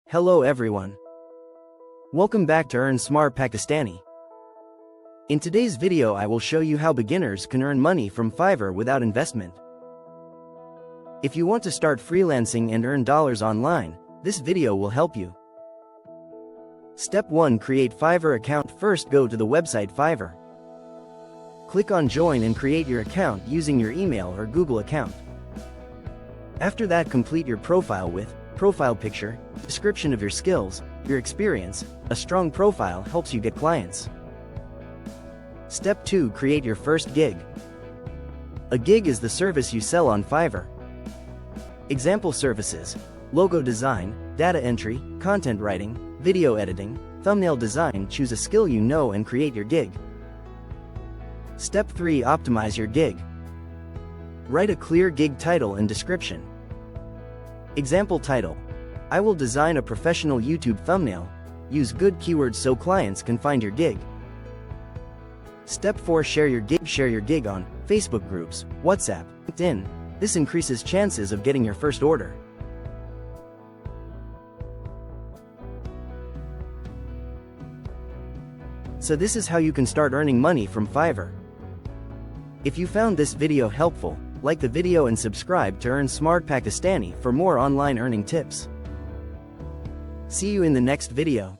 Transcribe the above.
Hello everyone. Welcome back to Earn Smart Pakistani. In today's video I will show you how beginners can earn money from Fiverr without investment. If you want to start freelancing and earn dollars online, this video will help you. Step 1. Create Fiverr account. First go to the website Fiverr. Click on Join and create your account using your email or Google account. After that, complete your profile with profile picture, description of your skills, your experience. A strong profile helps you get clients. Step 2. Create your first gig. A gig is the service you sell on Fiverr. Example services: logo design, data entry, content writing, video editing, thumbnail design. Choose a skill you know and create your gig. Step 3. Optimize your gig. Write a clear gig title and description. Example title: I will design a professional YouTube thumbnail. Use good keywords so clients can find your gig. Step 4. Share your gig. Share your gig on Facebook groups, WhatsApp, LinkedIn. This increases chances of getting your first order. So this is how you can start earning money from Fiverr. If you found this video helpful, like the video and subscribe to Earn Smart Pakistani for more online earning tips. See you in the next video.